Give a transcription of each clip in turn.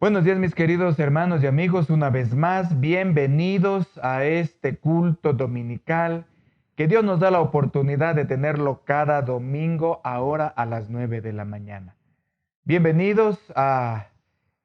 Buenos días, mis queridos hermanos y amigos, una vez más, bienvenidos a este culto dominical que Dios nos da la oportunidad de tenerlo cada domingo ahora a las 9 de la mañana. Bienvenidos a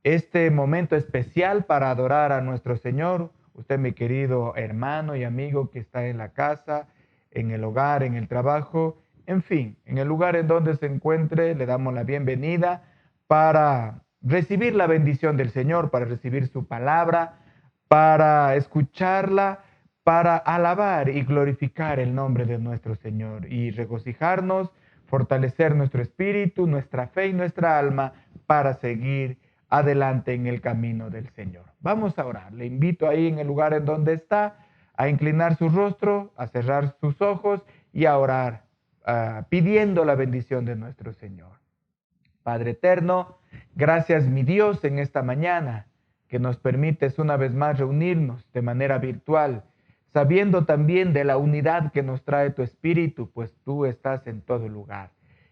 este momento especial para adorar a nuestro Señor. Usted, mi querido hermano y amigo que está en la casa, en el hogar, en el trabajo, en fin, en el lugar en donde se encuentre, le damos la bienvenida para recibir la bendición del Señor, para recibir su palabra, para escucharla, para alabar y glorificar el nombre de nuestro Señor y regocijarnos, fortalecer nuestro espíritu, nuestra fe y nuestra alma para seguir adelante en el camino del Señor. Vamos a orar. Le invito ahí en el lugar en donde está a inclinar su rostro, a cerrar sus ojos y a orar, pidiendo la bendición de nuestro Señor. Padre eterno, gracias mi Dios en esta mañana que nos permites una vez más reunirnos de manera virtual, sabiendo también de la unidad que nos trae tu Espíritu, pues tú estás en todo lugar.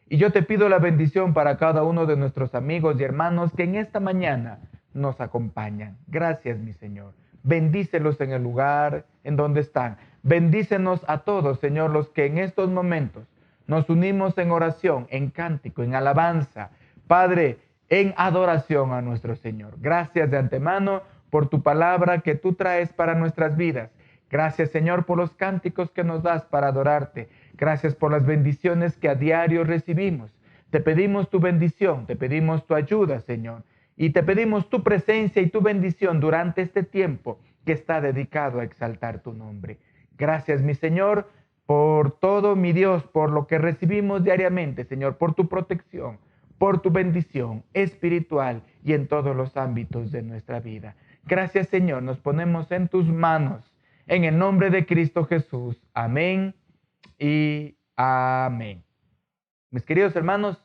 Y yo te pido la bendición para cada uno de nuestros amigos y hermanos que en esta mañana nos acompañan. Gracias, mi Señor. Bendícelos en el lugar en donde están. Bendícenos a todos, Señor, los que en estos momentos nos unimos en oración, en cántico, en alabanza, Padre, en adoración a nuestro Señor. Gracias de antemano por tu palabra que tú traes para nuestras vidas. Gracias, Señor, por los cánticos que nos das para adorarte. Gracias por las bendiciones que a diario recibimos. Te pedimos tu bendición, te pedimos tu ayuda, Señor. Y te pedimos tu presencia y tu bendición durante este tiempo que está dedicado a exaltar tu nombre. Gracias, mi Señor, por todo, mi Dios, por lo que recibimos diariamente, Señor, por tu protección, por tu bendición espiritual y en todos los ámbitos de nuestra vida. Gracias, Señor, nos ponemos en tus manos, en el nombre de Cristo Jesús. Amén y amén. Mis queridos hermanos,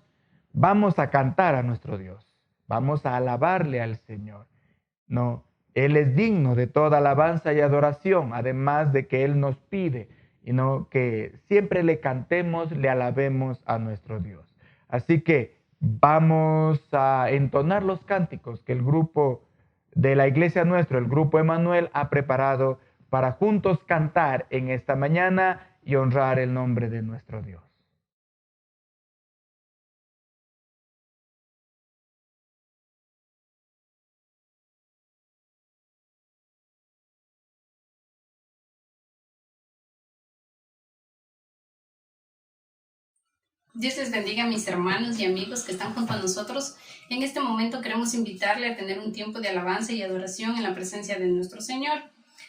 vamos a cantar a nuestro Dios, vamos a alabarle al Señor. No, Él es digno de toda alabanza y adoración, además de que Él nos pide, y no que siempre le cantemos, le alabemos a nuestro Dios. Así que vamos a entonar los cánticos que el grupo de la iglesia nuestro, el grupo Emanuel, ha preparado para juntos cantar en esta mañana y honrar el nombre de nuestro Dios. Dios les bendiga a mis hermanos y amigos que están junto a nosotros. En este momento queremos invitarle a tener un tiempo de alabanza y adoración en la presencia de nuestro Señor.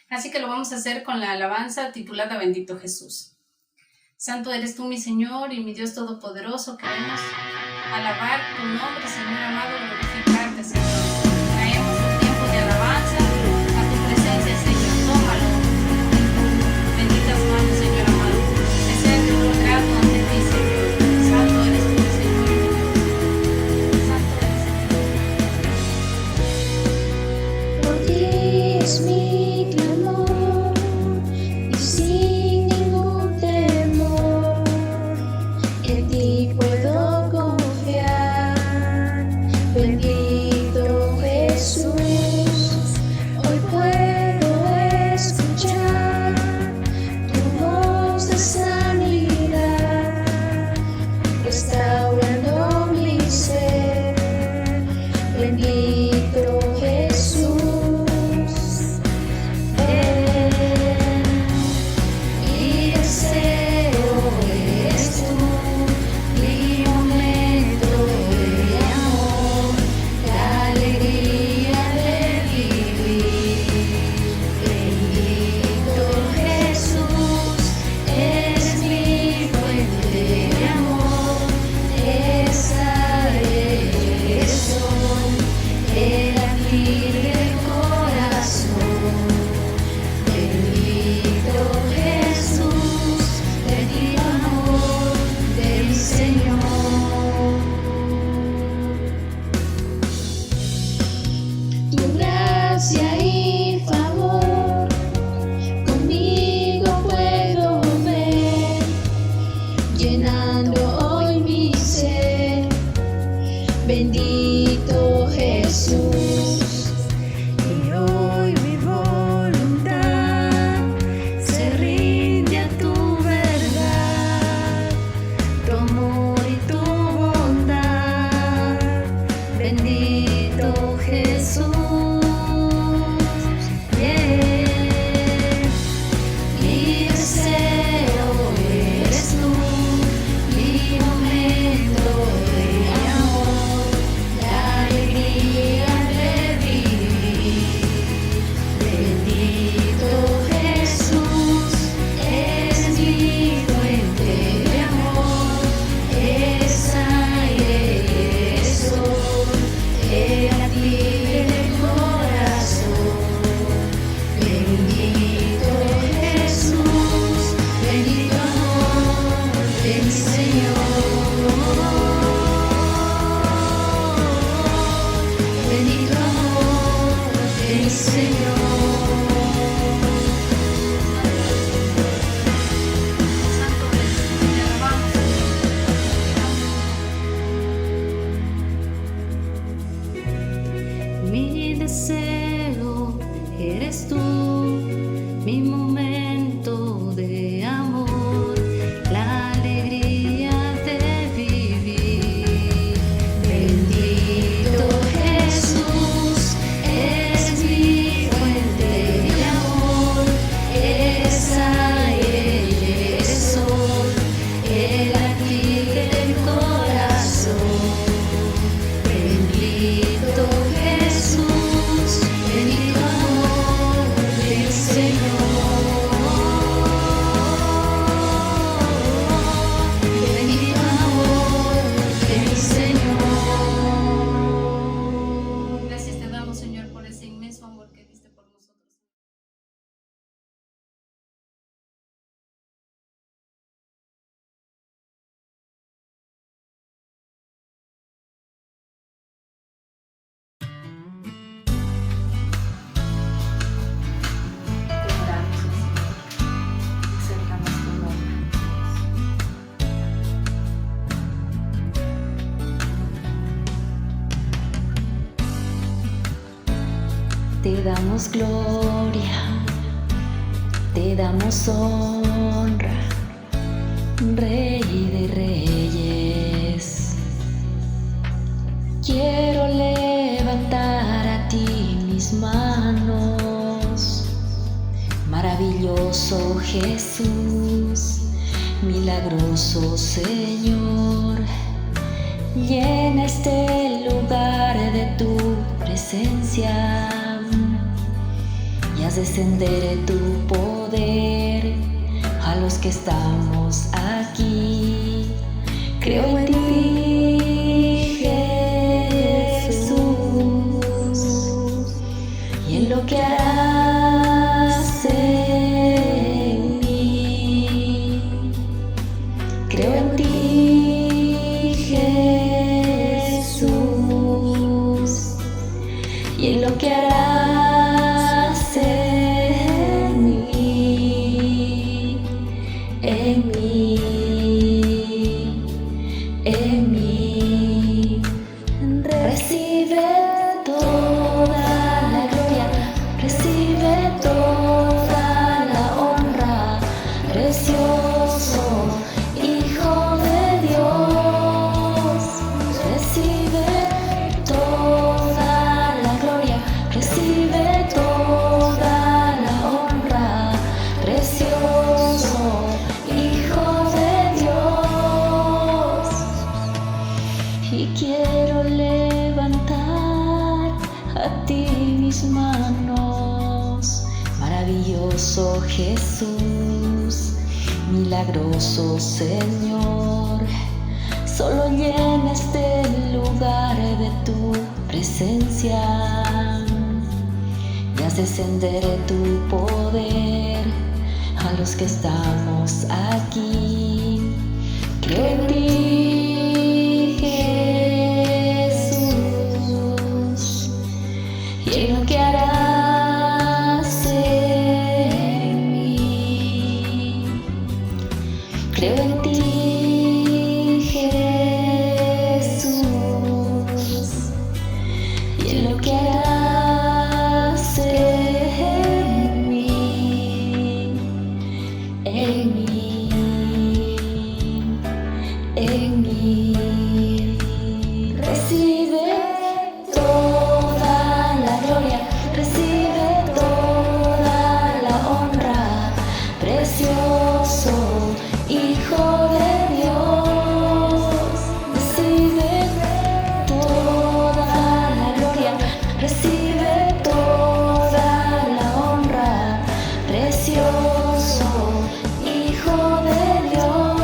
Así que lo vamos a hacer con la alabanza titulada Bendito Jesús. Santo eres tú, mi Señor y mi Dios Todopoderoso. Queremos alabar tu nombre, Señor amado, glorificarte, Señor. Traemos un tiempo de alabanza a tu presencia, Señor. Tómalo en tus benditas manos, Señor amado. Desea tu grato ante ti, Señor. Santo eres tú, Señor. Santo eres tú. Por ti es mi clamor y sin ningún temor en ti puedo confiar. Bendito Jesús, hoy puedo escuchar tu voz de sanidad, restaurando mi ser. Bendito Jesús, ven y deseo eres tú, mi momento de amor, la alegría de vivir. Bendito Jesús, eres mi fuente de amor, esa eres tú, el aquí del corazón. Bendito Jesús, bendito amor del Señor. Tu gracia y favor conmigo puedo ver, llenando hoy mi ser. Bendito Jesús, bendito amor del Señor. Santo eres, te alabamos. Mi deseo eres tú, mi momento de amor, la alegría de vivir. Bendito Jesús, eres mi fuente de amor, eres aire, eres sol, el latir del corazón. Bendito Jesús, bendito amor del Señor. Bendito amor del Señor. Gracias te damos, Señor, por ese inmenso amor que diste por nosotros. Te oramos, Señor, exaltamos tu nombre. Te damos gloria, te damos honra, Rey de Reyes. Quiero levantar a ti mis manos. Maravilloso Jesús, milagroso Señor, llena este lugar de tu presencia y haz descender tu poder a los que estamos aquí. Creo en ti, Jesús, y en lo que harás en mí. Creo en ti, Jesús, y en lo que harás en mí, en mí, en mí. Recibe toda la gloria, recibe toda la honra, precioso Hijo de Dios. Recibe toda la gloria, recibe toda la honra, precioso Hijo de Dios. Y quiero levantar a ti mis manos. Maravilloso Jesús, milagroso Señor, solo llena este lugar de tu presencia y haz descender tu poder a los que estamos aquí. Creo en ti, Jesús, y en lo que harás en mí. Creo en ti, Jesús, y en lo que harás en mí, en mí, en mí. Recibe toda la gloria, recibe toda la honra, precioso Hijo de Dios. Recibe toda la gloria, recibe toda la honra, precioso Hijo de Dios.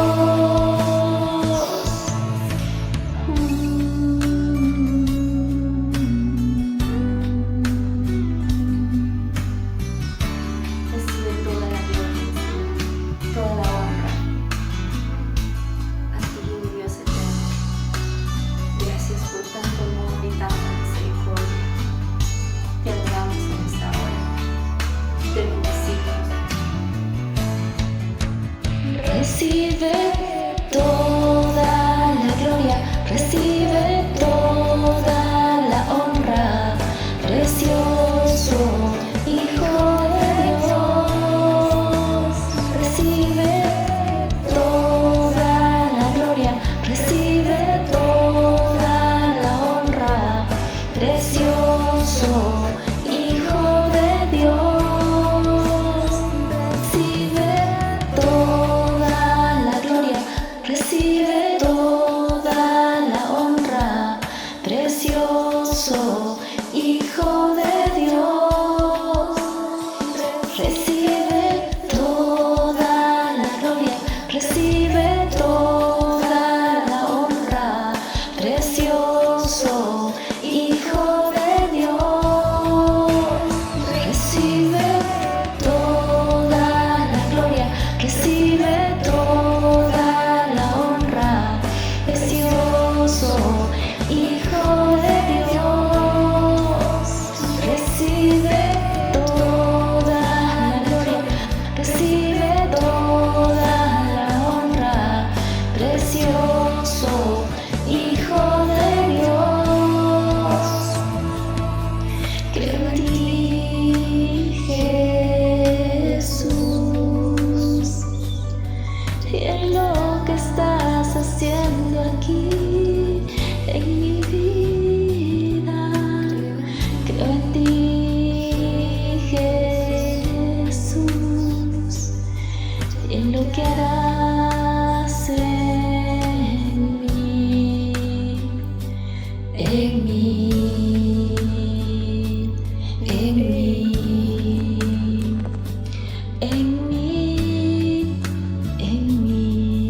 Recibe toda la gloria, toda la honra a ti, Dios eterno. Gracias por tanto amor y tanta misericordia. Hijo de Dios, recibe toda la gloria, recibe toda la honra, precioso Hijo de Dios, recibe toda la gloria, recibe toda la honra, precioso Hijo de Dios, recibe toda la gloria, recibe toda la honra, precioso Hijo de Dios, recibe toda la gloria, recibe toda la honra, precioso Hijo de Dios. Creo en ti, Jesús, y en lo que estás haciendo aquí en mi vida. Creo en ti, Jesús, y en lo que harás en mí, en mí, en mí, en mí, en mí.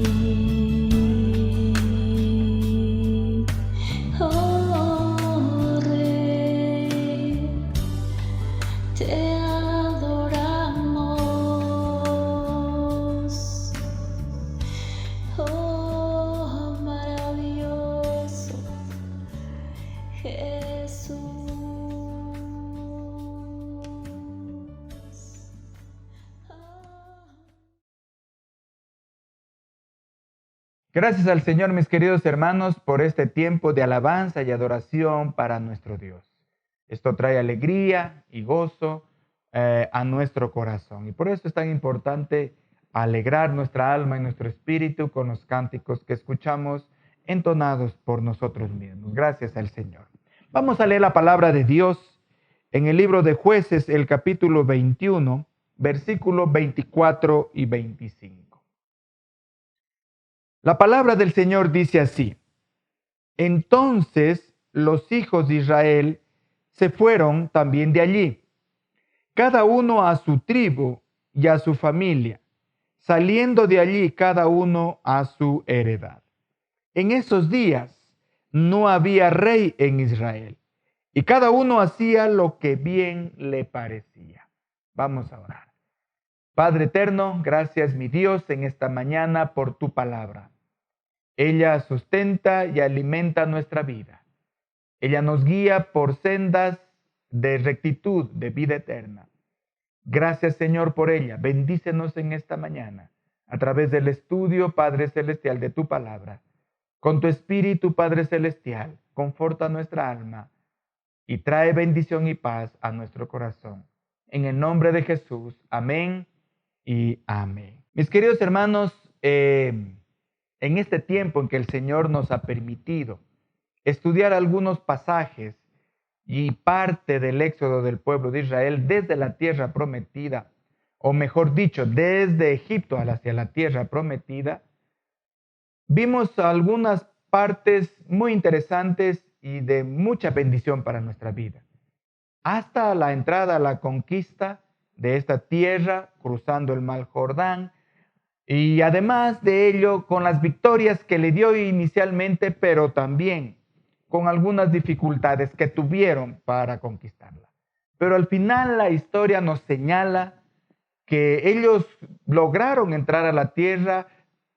Oh, Rey, te adoramos. Oh, maravilloso Jesús. Gracias al Señor, mis queridos hermanos, por este tiempo de alabanza y adoración para nuestro Dios. Esto trae alegría y gozo a nuestro corazón. Y por eso es tan importante alegrar nuestra alma y nuestro espíritu con los cánticos que escuchamos entonados por nosotros mismos. Gracias al Señor. Vamos a leer la palabra de Dios en el libro de Jueces, el capítulo 21, versículos 24 y 25. La palabra del Señor dice así: Entonces los hijos de Israel se fueron también de allí, cada uno a su tribu y a su familia, saliendo de allí cada uno a su heredad. En esos días no había rey en Israel, y cada uno hacía lo que bien le parecía. Vamos a orar. Padre eterno, gracias, mi Dios, en esta mañana por tu palabra. Ella sustenta y alimenta nuestra vida. Ella nos guía por sendas de rectitud, de vida eterna. Gracias, Señor, por ella. Bendícenos en esta mañana a través del estudio, Padre Celestial, de tu palabra. Con tu Espíritu, Padre Celestial, conforta nuestra alma y trae bendición y paz a nuestro corazón. En el nombre de Jesús, amén y amén. Mis queridos hermanos, en este tiempo en que el Señor nos ha permitido estudiar algunos pasajes y parte del éxodo del pueblo de Israel desde la tierra prometida, o mejor dicho, desde Egipto hacia la tierra prometida, vimos algunas partes muy interesantes y de mucha bendición para nuestra vida. Hasta la entrada a la conquista de esta tierra, cruzando el Mar Jordán, y además de ello, con las victorias que le dio inicialmente, pero también con algunas dificultades que tuvieron para conquistarla. Pero al final la historia nos señala que ellos lograron entrar a la tierra,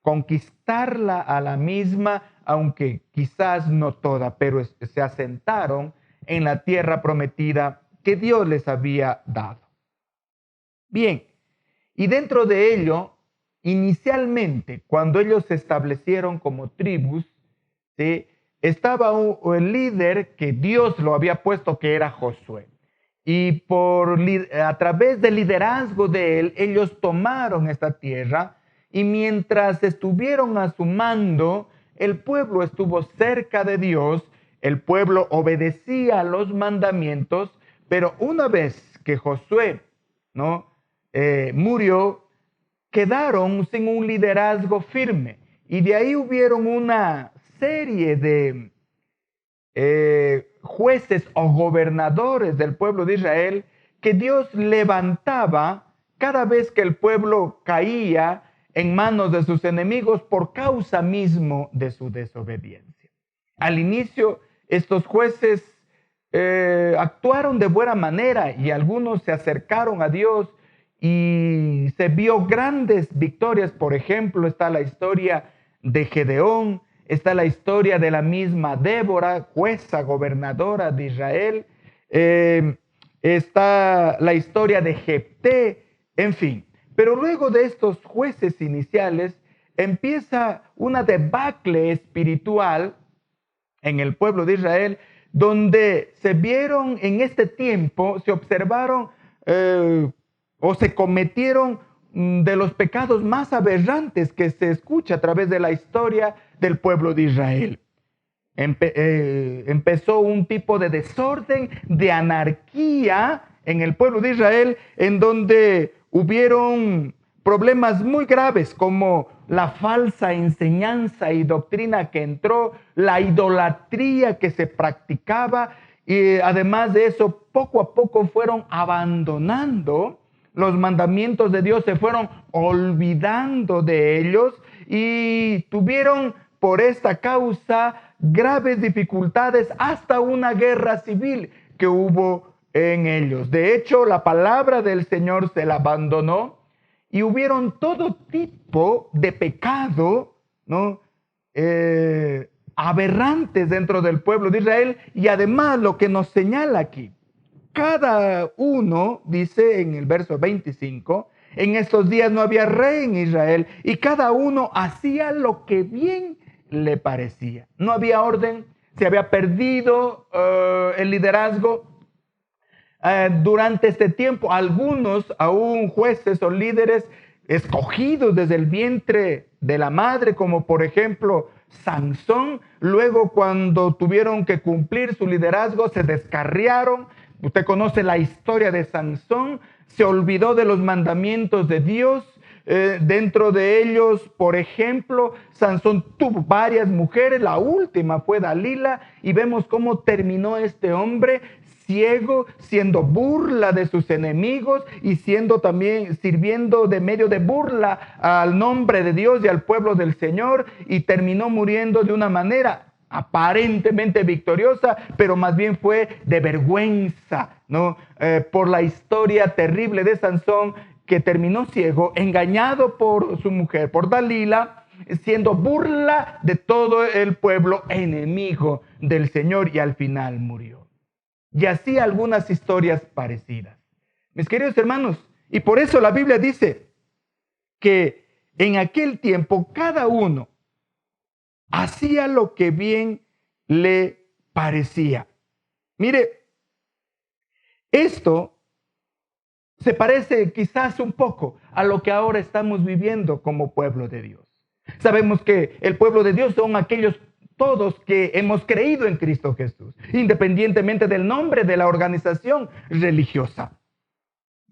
conquistarla a la misma, aunque quizás no toda, pero se asentaron en la tierra prometida que Dios les había dado. Bien, y dentro de ello, inicialmente, cuando ellos se establecieron como tribus, ¿sí?, estaba el líder que Dios lo había puesto, que era Josué. Y a través del liderazgo de él, ellos tomaron esta tierra, y mientras estuvieron a su mando, el pueblo estuvo cerca de Dios el pueblo obedecía los mandamientos, pero una vez que Josué, ¿no? Murió, quedaron sin un liderazgo firme. Y de ahí hubieron una serie de jueces o gobernadores del pueblo de Israel que Dios levantaba cada vez que el pueblo caía en manos de sus enemigos por causa mismo de su desobediencia. Al inicio, estos jueces actuaron de buena manera y algunos se acercaron a Dios y se vio grandes victorias. Por ejemplo, está la historia de Gedeón, está la historia de la misma Débora, jueza gobernadora de Israel, está la historia de Jefté, en fin. Pero luego de estos jueces iniciales empieza una debacle espiritual en el pueblo de Israel, donde se vieron en este tiempo, se observaron o se cometieron de los pecados más aberrantes que se escucha a través de la historia del pueblo de Israel. Empezó un tipo de desorden, de anarquía en el pueblo de Israel, en donde hubieron problemas muy graves como la falsa enseñanza y doctrina que entró, la idolatría que se practicaba, y además de eso, poco a poco fueron abandonando los mandamientos de Dios, se fueron olvidando de ellos y tuvieron por esta causa graves dificultades hasta una guerra civil que hubo en ellos. De hecho, la palabra del Señor se la abandonó y hubieron todo tipo de pecado, ¿no? Aberrantes dentro del pueblo de Israel. Y además lo que nos señala aquí, cada uno, dice en el verso 25, en estos días no había rey en Israel y cada uno hacía lo que bien le parecía. No había orden, se había perdido el liderazgo. Durante este tiempo, algunos aún jueces o líderes escogidos desde el vientre de la madre, como por ejemplo Sansón, luego cuando tuvieron que cumplir su liderazgo se descarriaron. Usted conoce la historia de Sansón, se olvidó de los mandamientos de Dios. Dentro de ellos, por ejemplo, Sansón tuvo varias mujeres, la última fue Dalila, y vemos cómo terminó este hombre ciego, siendo burla de sus enemigos y siendo también sirviendo de medio de burla al nombre de Dios y al pueblo del Señor, y terminó muriendo de una manera aparentemente victoriosa, pero más bien fue de vergüenza, ¿no? Por la historia terrible de Sansón, que terminó ciego, engañado por su mujer, por Dalila, siendo burla de todo el pueblo, enemigo del Señor, y al final murió. Y así algunas historias parecidas. Mis queridos hermanos, y por eso la Biblia dice que en aquel tiempo cada uno hacía lo que bien le parecía. Mire, esto se parece quizás un poco a lo que ahora estamos viviendo como pueblo de Dios. Sabemos que el pueblo de Dios son aquellos todos que hemos creído en Cristo Jesús, independientemente del nombre de la organización religiosa.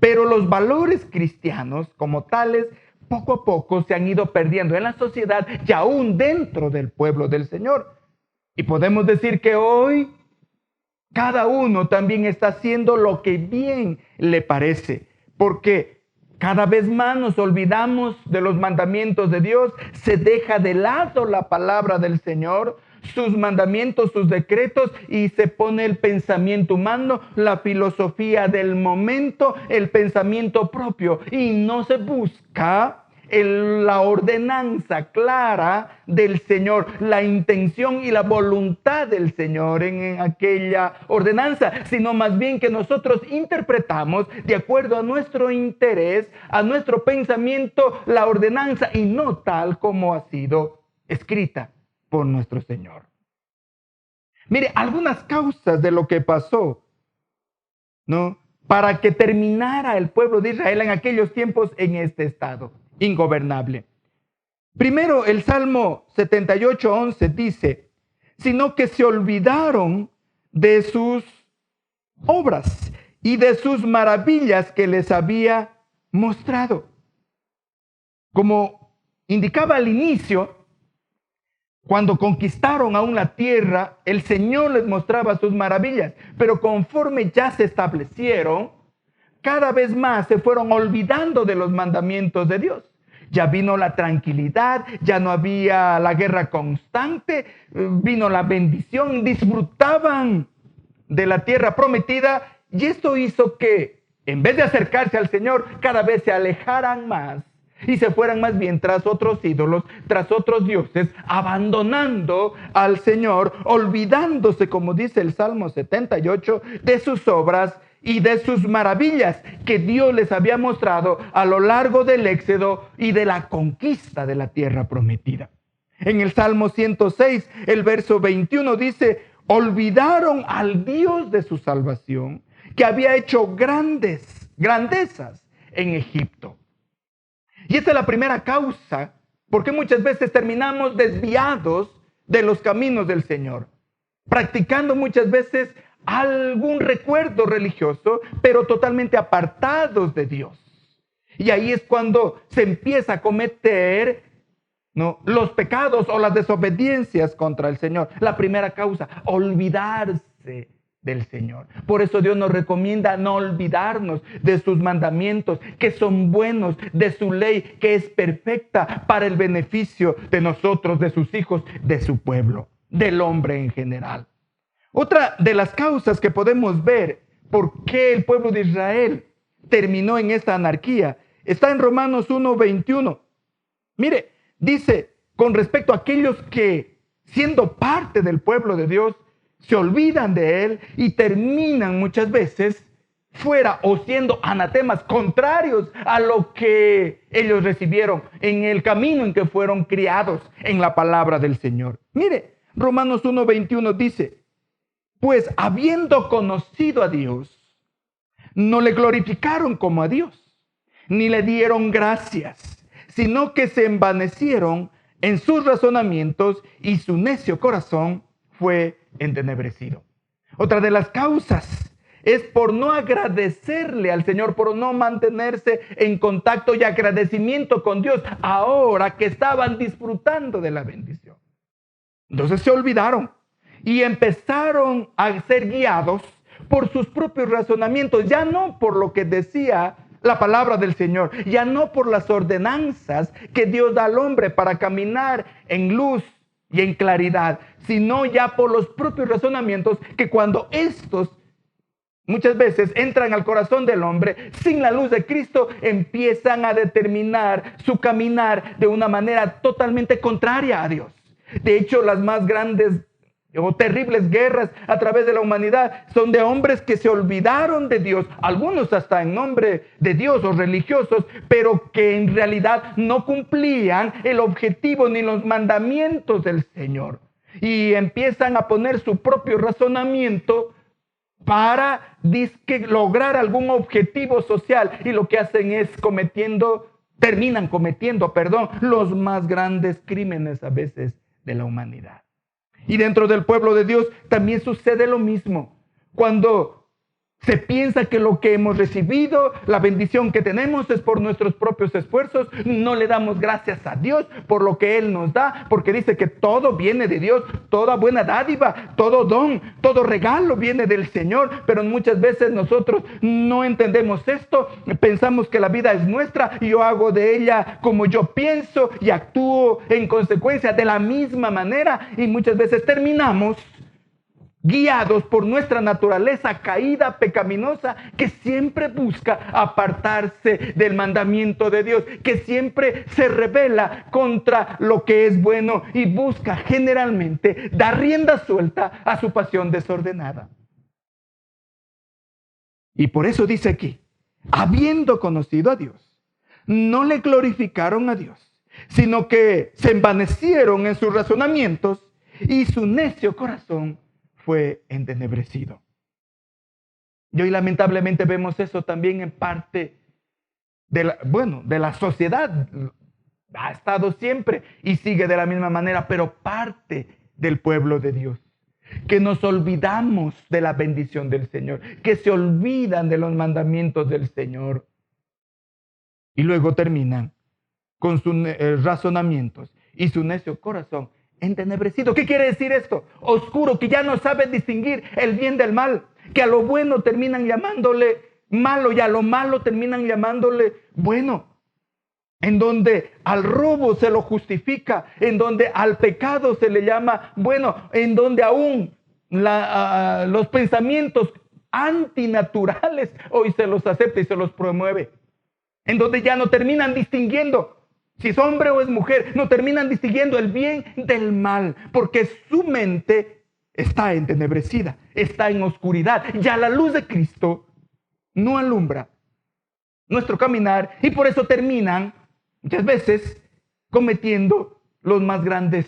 Pero los valores cristianos como tales, poco a poco se han ido perdiendo en la sociedad y aún dentro del pueblo del Señor. Y podemos decir que hoy cada uno también está haciendo lo que bien le parece, porque cada vez más nos olvidamos de los mandamientos de Dios, se deja de lado la palabra del Señor, sus mandamientos, sus decretos, y se pone el pensamiento humano, la filosofía del momento, el pensamiento propio, y no se busca la ordenanza clara del Señor, la intención y la voluntad del Señor en aquella ordenanza, sino más bien que nosotros interpretamos de acuerdo a nuestro interés, a nuestro pensamiento, la ordenanza, y no tal como ha sido escrita por nuestro Señor. Mire, algunas causas de lo que pasó, ¿no?, para que terminara el pueblo de Israel en aquellos tiempos en este estado ingobernable. Primero, el Salmo 78:11 dice: sino que se olvidaron de sus obras y de sus maravillas que les había mostrado. Como indicaba al inicio, cuando conquistaron aún la tierra, el Señor les mostraba sus maravillas, pero conforme ya se establecieron, cada vez más se fueron olvidando de los mandamientos de Dios. Ya vino la tranquilidad, ya no había la guerra constante, vino la bendición, disfrutaban de la tierra prometida, y esto hizo que, en vez de acercarse al Señor, cada vez se alejaran más y se fueran más bien tras otros ídolos, tras otros dioses, abandonando al Señor, olvidándose, como dice el Salmo 78, de sus obras y de sus maravillas que Dios les había mostrado a lo largo del éxodo y de la conquista de la tierra prometida. En el Salmo 106, el verso 21 dice: olvidaron al Dios de su salvación, que había hecho grandezas en Egipto. Y esta es la primera causa, porque muchas veces terminamos desviados de los caminos del Señor, practicando muchas veces algún recuerdo religioso, pero totalmente apartados de Dios. Y ahí es cuando se empieza a cometer los pecados o las desobediencias contra el Señor. La primera causa, olvidarse del Señor. Por eso Dios nos recomienda no olvidarnos de sus mandamientos, que son buenos, de su ley, que es perfecta para el beneficio de nosotros, de sus hijos, de su pueblo, del hombre en general. Otra de las causas que podemos ver por qué el pueblo de Israel terminó en esta anarquía está en Romanos 1:21. Mire, dice, con respecto a aquellos que, siendo parte del pueblo de Dios, se olvidan de Él y terminan muchas veces fuera o siendo anatemas contrarios a lo que ellos recibieron en el camino en que fueron criados en la palabra del Señor. Mire, Romanos 1:21 dice: pues habiendo conocido a Dios, no le glorificaron como a Dios, ni le dieron gracias, sino que se envanecieron en sus razonamientos y su necio corazón fue entenebrecido. Otra de las causas es por no agradecerle al Señor, por no mantenerse en contacto y agradecimiento con Dios ahora que estaban disfrutando de la bendición. Entonces se olvidaron y empezaron a ser guiados por sus propios razonamientos, ya no por lo que decía la palabra del Señor, ya no por las ordenanzas que Dios da al hombre para caminar en luz y en claridad, sino ya por los propios razonamientos que cuando estos muchas veces entran al corazón del hombre sin la luz de Cristo, empiezan a determinar su caminar de una manera totalmente contraria a Dios. De hecho, las más grandes o terribles guerras a través de la humanidad son de hombres que se olvidaron de Dios, algunos hasta en nombre de Dios o religiosos, pero que en realidad no cumplían el objetivo ni los mandamientos del Señor. Y empiezan a poner su propio razonamiento para lograr algún objetivo social, y lo que hacen es terminan cometiendo los más grandes crímenes a veces de la humanidad. Y dentro del pueblo de Dios también sucede lo mismo. Cuando se piensa que lo que hemos recibido, la bendición que tenemos es por nuestros propios esfuerzos, no le damos gracias a Dios por lo que Él nos da, porque dice que todo viene de Dios, toda buena dádiva, todo don, todo regalo viene del Señor, pero muchas veces nosotros no entendemos esto, pensamos que la vida es nuestra y yo hago de ella como yo pienso y actúo en consecuencia de la misma manera, y muchas veces terminamos guiados por nuestra naturaleza caída, pecaminosa, que siempre busca apartarse del mandamiento de Dios, que siempre se rebela contra lo que es bueno y busca generalmente dar rienda suelta a su pasión desordenada. Y por eso dice aquí, habiendo conocido a Dios, no le glorificaron a Dios, sino que se envanecieron en sus razonamientos y su necio corazón fue entenebrecido. Y hoy lamentablemente vemos eso también en parte de la sociedad. Ha estado siempre y sigue de la misma manera, pero parte del pueblo de Dios, que nos olvidamos de la bendición del Señor, que se olvidan de los mandamientos del Señor. Y luego terminan con sus razonamientos y su necio corazón entenebrecido. ¿Qué quiere decir esto? Oscuro, que ya no sabe distinguir el bien del mal, que a lo bueno terminan llamándole malo y a lo malo terminan llamándole bueno. En donde al robo se lo justifica, en donde al pecado se le llama bueno, en donde aún los pensamientos antinaturales hoy se los acepta y se los promueve. En donde ya no terminan distinguiendo si es hombre o es mujer, no terminan distinguiendo el bien del mal, porque su mente está entenebrecida, está en oscuridad. Ya la luz de Cristo no alumbra nuestro caminar y por eso terminan muchas veces cometiendo los más grandes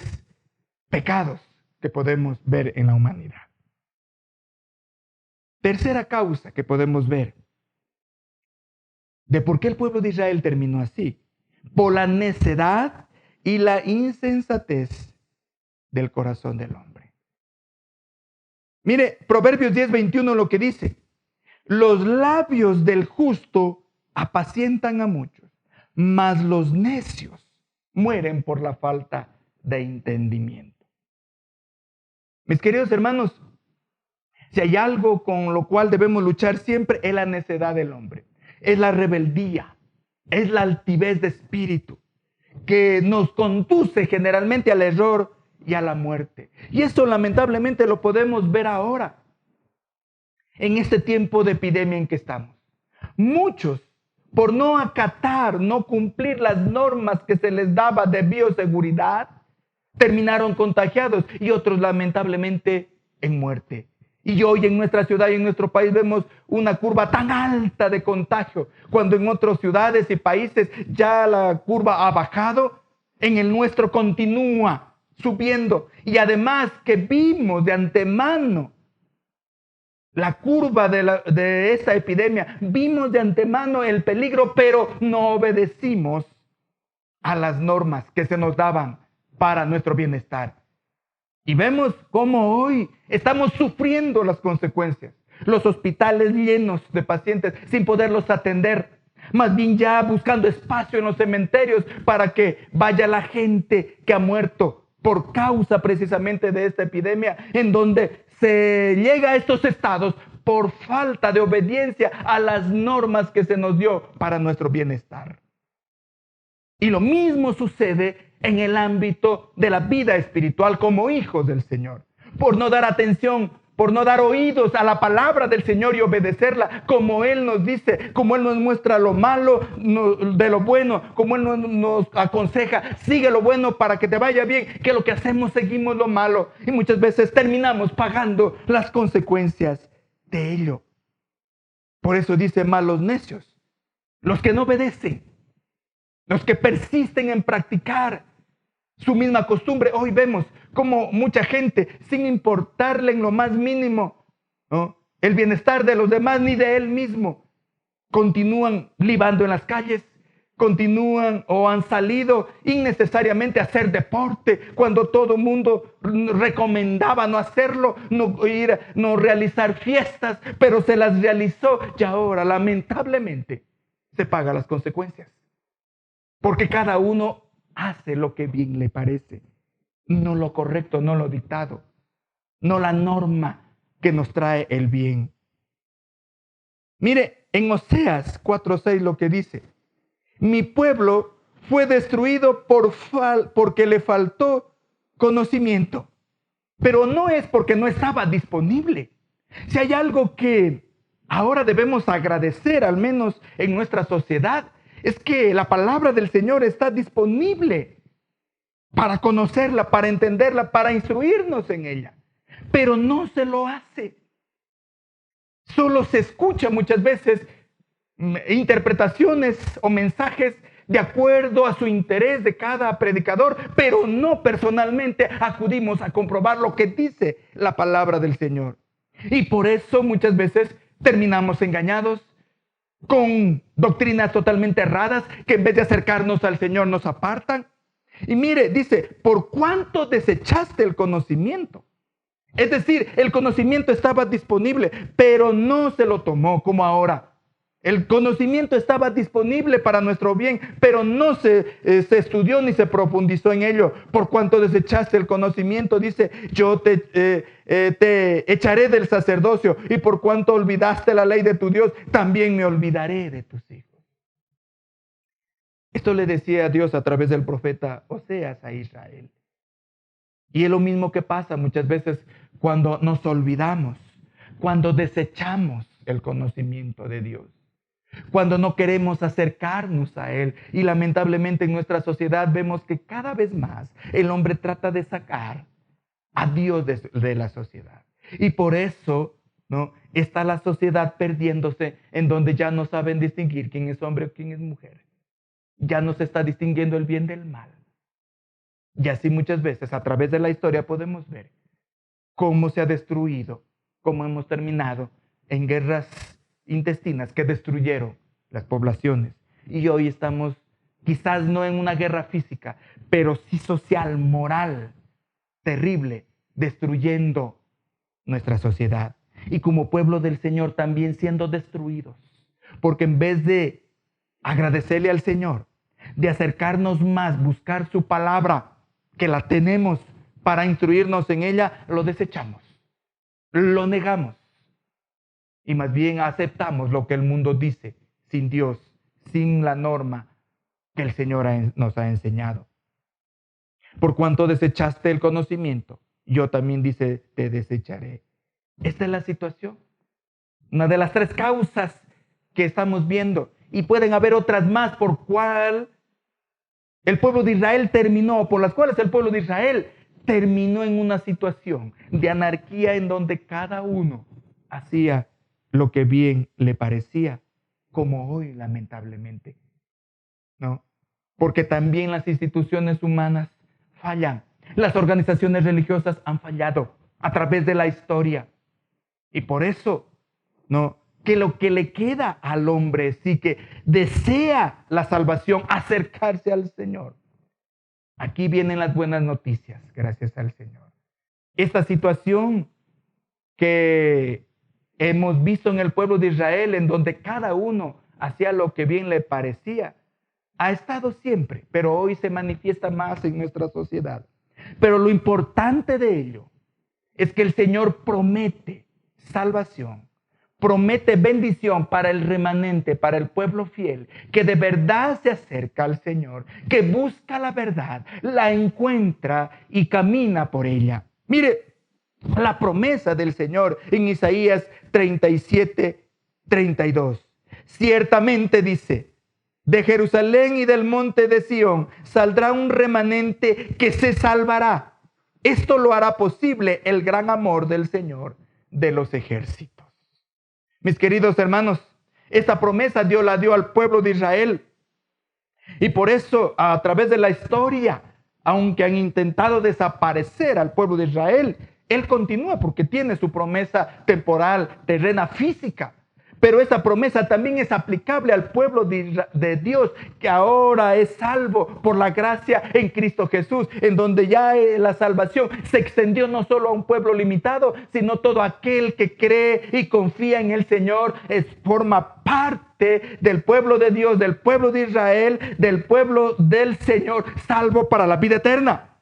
pecados que podemos ver en la humanidad. Tercera causa que podemos ver de por qué el pueblo de Israel terminó así: por la necedad y la insensatez del corazón del hombre. Mire, Proverbios 10:21 lo que dice: los labios del justo apacientan a muchos, mas los necios mueren por la falta de entendimiento. Mis queridos hermanos, si hay algo con lo cual debemos luchar siempre, es la necedad del hombre, es la rebeldía, es la altivez de espíritu que nos conduce generalmente al error y a la muerte. Y esto lamentablemente lo podemos ver ahora, en este tiempo de epidemia en que estamos. Muchos, por no acatar, no cumplir las normas que se les daba de bioseguridad, terminaron contagiados y otros lamentablemente en muerte. Y hoy en nuestra ciudad y en nuestro país vemos una curva tan alta de contagio, cuando en otras ciudades y países ya la curva ha bajado, en el nuestro continúa subiendo. Y además que vimos de antemano la curva de esta epidemia, vimos de antemano el peligro, pero no obedecimos a las normas que se nos daban para nuestro bienestar. Y vemos cómo hoy estamos sufriendo las consecuencias. Los hospitales llenos de pacientes sin poderlos atender. Más bien ya buscando espacio en los cementerios para que vaya la gente que ha muerto por causa precisamente de esta epidemia, en donde se llega a estos estados por falta de obediencia a las normas que se nos dio para nuestro bienestar. Y lo mismo sucede en el ámbito de la vida espiritual como hijos del Señor. Por no dar atención, por no dar oídos a la palabra del Señor y obedecerla, como Él nos dice, como Él nos muestra lo malo de lo bueno, como Él nos aconseja, sigue lo bueno para que te vaya bien, que lo que hacemos seguimos lo malo. Y muchas veces terminamos pagando las consecuencias de ello. Por eso dice más los necios, los que no obedecen, los que persisten en practicar su misma costumbre. Hoy vemos como mucha gente, sin importarle en lo más mínimo, ¿no?, el bienestar de los demás ni de él mismo, continúan libando en las calles, continúan o han salido innecesariamente a hacer deporte cuando todo el mundo recomendaba no hacerlo, no realizar fiestas, pero se las realizó y ahora lamentablemente se pagan las consecuencias. Porque cada uno hace lo que bien le parece, no lo correcto, no lo dictado, no la norma que nos trae el bien. Mire, en Oseas 4:6 lo que dice: mi pueblo fue destruido porque le faltó conocimiento, pero no es porque no estaba disponible. Si hay algo que ahora debemos agradecer, al menos en nuestra sociedad, es que la palabra del Señor está disponible para conocerla, para entenderla, para instruirnos en ella. Pero no se lo hace. Solo se escucha muchas veces interpretaciones o mensajes de acuerdo a su interés de cada predicador, pero no personalmente acudimos a comprobar lo que dice la palabra del Señor. Y por eso muchas veces terminamos engañados, con doctrinas totalmente erradas que en vez de acercarnos al Señor nos apartan. Y mire, dice, por cuánto desechaste el conocimiento. Es decir, el conocimiento estaba disponible, pero no se lo tomó como ahora. El conocimiento estaba disponible para nuestro bien, pero no se estudió ni se profundizó en ello. Por cuanto desechaste el conocimiento, dice, yo te echaré del sacerdocio, y por cuanto olvidaste la ley de tu Dios, también me olvidaré de tus hijos. Esto le decía Dios a través del profeta Oseas a Israel. Y es lo mismo que pasa muchas veces cuando nos olvidamos, cuando desechamos el conocimiento de Dios, cuando no queremos acercarnos a Él. Y lamentablemente en nuestra sociedad vemos que cada vez más el hombre trata de sacar a Dios de la sociedad. Y por eso, ¿no?, está la sociedad perdiéndose, en donde ya no saben distinguir quién es hombre o quién es mujer. Ya no se está distinguiendo el bien del mal. Y así muchas veces a través de la historia podemos ver cómo se ha destruido, cómo hemos terminado en guerras intestinas que destruyeron las poblaciones. Y hoy estamos quizás no en una guerra física, pero sí social, moral, terrible, destruyendo nuestra sociedad. Y como pueblo del Señor también siendo destruidos, porque en vez de agradecerle al Señor, de acercarnos más, buscar su palabra, que la tenemos para instruirnos en ella, lo desechamos, lo negamos. Y más bien aceptamos lo que el mundo dice, sin Dios, sin la norma que el Señor nos ha enseñado. Por cuanto desechaste el conocimiento, yo también, dice, te desecharé. Esta es la situación. Una de las 3 causas que estamos viendo. Y pueden haber otras más por cual el pueblo de Israel terminó, por las cuales el pueblo de Israel terminó en una situación de anarquía en donde cada uno hacía lo que bien le parecía, como hoy lamentablemente, ¿no? Porque también las instituciones humanas fallan. Las organizaciones religiosas han fallado a través de la historia. Y por eso, ¿no?, que lo que le queda al hombre, sí que desea la salvación, acercarse al Señor. Aquí vienen las buenas noticias, gracias al Señor. Esta situación que hemos visto en el pueblo de Israel, en donde cada uno hacía lo que bien le parecía, ha estado siempre, pero hoy se manifiesta más en nuestra sociedad. Pero lo importante de ello es que el Señor promete salvación, promete bendición para el remanente, para el pueblo fiel, que de verdad se acerca al Señor, que busca la verdad, la encuentra y camina por ella. Mire, la promesa del Señor en Isaías 37:32. Ciertamente dice, de Jerusalén y del monte de Sión saldrá un remanente que se salvará. Esto lo hará posible el gran amor del Señor de los ejércitos. Mis queridos hermanos, esta promesa Dios la dio al pueblo de Israel. Y por eso, a través de la historia, aunque han intentado desaparecer al pueblo de Israel, Él continúa porque tiene su promesa temporal, terrena, física. Pero esa promesa también es aplicable al pueblo de Dios, que ahora es salvo por la gracia en Cristo Jesús, en donde ya la salvación se extendió no solo a un pueblo limitado, sino todo aquel que cree y confía en el Señor forma parte del pueblo de Dios, del pueblo de Israel, del pueblo del Señor, salvo para la vida eterna.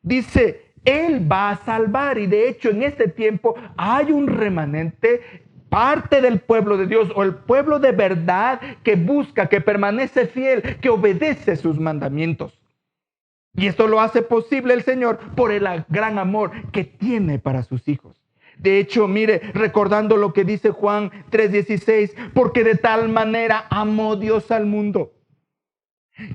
Dice, Él va a salvar, y de hecho en este tiempo hay un remanente, parte del pueblo de Dios, o el pueblo de verdad, que busca, que permanece fiel, que obedece sus mandamientos. Y esto lo hace posible el Señor por el gran amor que tiene para sus hijos. De hecho, mire, recordando lo que dice Juan 3:16, porque de tal manera amó Dios al mundo,